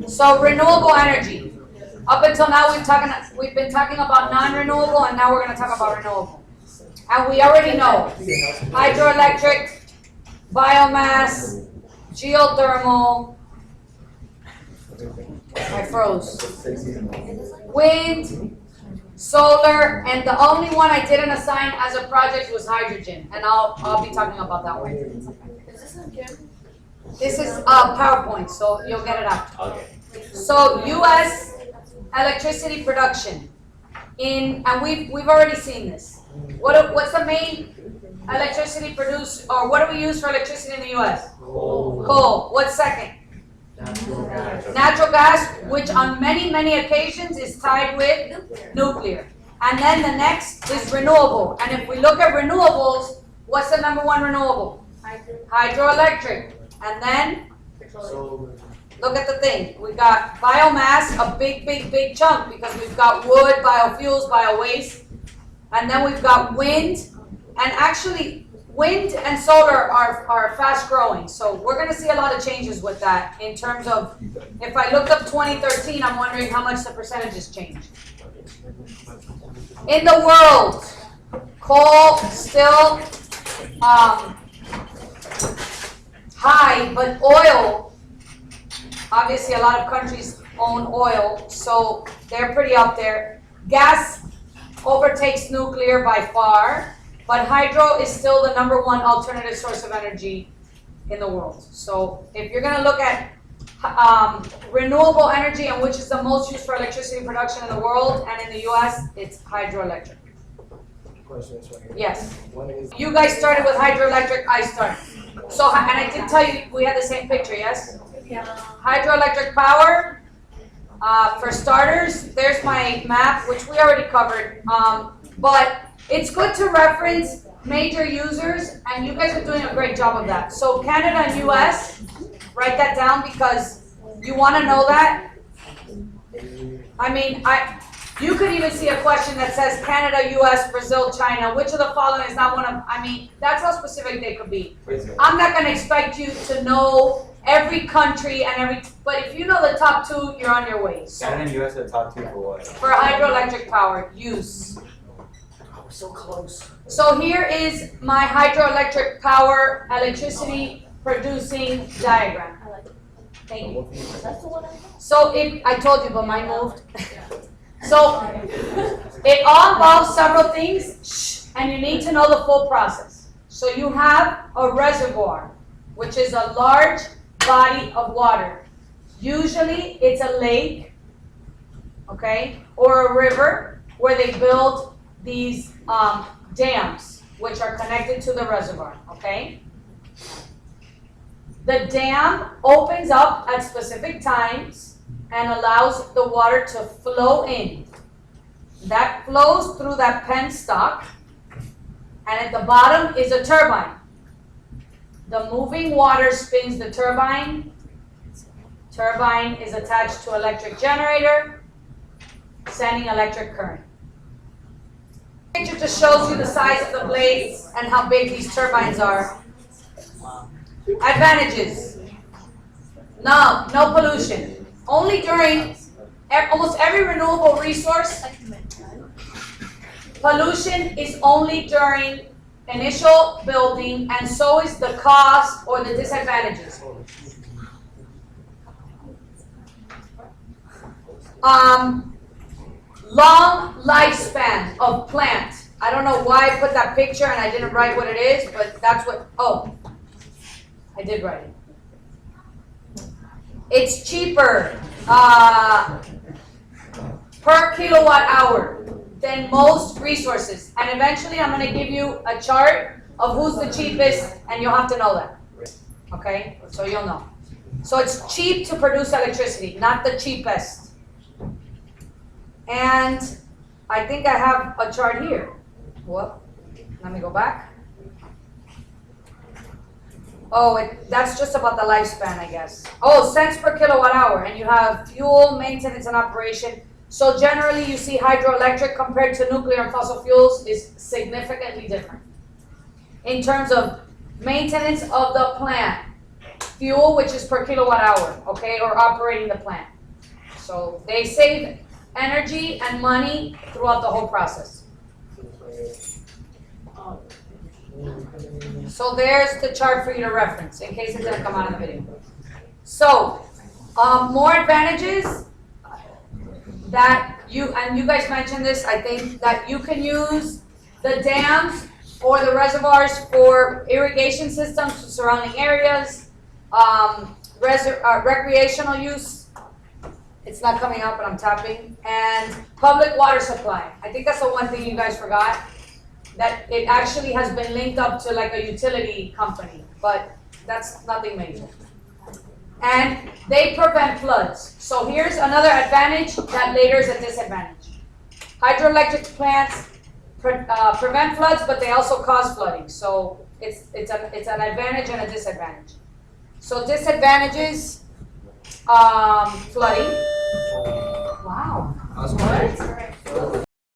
So renewable energy. Up until now, we've been talking about non-renewable, and now we're going to talk about renewable. And we already know hydroelectric, biomass, geothermal. I froze. Wind, solar, and the only one I didn't assign as a project was hydrogen, and I'll be talking about that one. Is this on camera? This is PowerPoint, so you'll get it after. Okay. So U.S. electricity production, and we've already seen this. What's the main electricity produced, or what do we use for electricity in the U.S.? Coal. What's second? Natural gas, which on many occasions is tied with nuclear. And then the next is renewable. And if we look at renewables, what's the number one renewable? Hydroelectric. And then, look at the thing. We got biomass, a big chunk, because we've got wood, biofuels, bio-waste. And then we've got wind. And actually, wind and solar are fast growing. So we're going to see a lot of changes with that in terms of, if I looked up 2013, I'm wondering how much the percentages changed. In the world, coal still high, but oil, obviously a lot of countries own oil, so they're pretty up there. Gas overtakes nuclear by far, but hydro is still the number one alternative source of energy in the world. So if you're going to look at renewable energy and which is the most used for electricity production in the world and in the U.S., it's hydroelectric. Yes. You guys started with hydroelectric, I started. So, and I did tell you we had the same picture, yes? Yeah. Hydroelectric power, for starters, there's my map, which we already covered. But it's good to reference major users, and you guys are doing a great job of that. So Canada and US, write that down because you want to know that. I mean, you could even see a question that says Canada, US, Brazil, China. Which of the following is not one of, I mean, that's how specific they could be. I'm not going to expect you to know every country and but if you know the top two, you're on your way. So, Canada and US are the top two for what? for hydroelectric power use. We're so close. So here is my hydroelectric power electricity producing diagram. Thank you. That's the one I So I told you, but mine moved. So it all involves several things, and you need to know the full process. So you have a reservoir, which is a large body of water. Usually it's a lake, okay, or a river where they build these dams, which are connected to the reservoir, okay? The dam opens up at specific times and allows the water to flow in. That flows through that penstock, and at the bottom is a turbine. The moving water spins the turbine. Turbine is attached to electric generator, sending electric current. Picture just shows you the size of the blades and how big these turbines are. Advantages. No pollution. Only during almost every renewable resource, pollution is only during initial building, and so is the cost or the disadvantages. Long lifespan of plant. I don't know why I put that picture and I didn't write what it is, but that's what, I did write it. It's cheaper per kilowatt hour than most resources. And eventually I'm going to give you a chart of who's the cheapest, and you'll have to know that. Okay? So you'll know. So it's cheap to produce electricity, not the cheapest. And I think I have a chart here. Well, let me go back. That's just about the lifespan, I guess. Cents per kilowatt hour, and you have fuel, maintenance, and operation. So generally, you see hydroelectric compared to nuclear and fossil fuels is significantly different. In terms of maintenance of the plant, fuel, which is per kilowatt hour, okay, or operating the plant. So they save energy and money throughout the whole process. So there's the chart for you to reference in case it didn't come out in the video. So, more advantages that you guys mentioned this, I think, that you can use the dams or the reservoirs for irrigation systems to surrounding areas, recreational use. It's not coming up, but I'm tapping. And public water supply. I think that's the one thing you guys forgot, that it actually has been linked up to like a utility company, but that's nothing major. And they prevent floods. So here's another advantage that later is a disadvantage. Hydroelectric plants prevent floods, but they also cause flooding. So it's an advantage and a disadvantage. So disadvantages, flooding. Wow. I was wondering.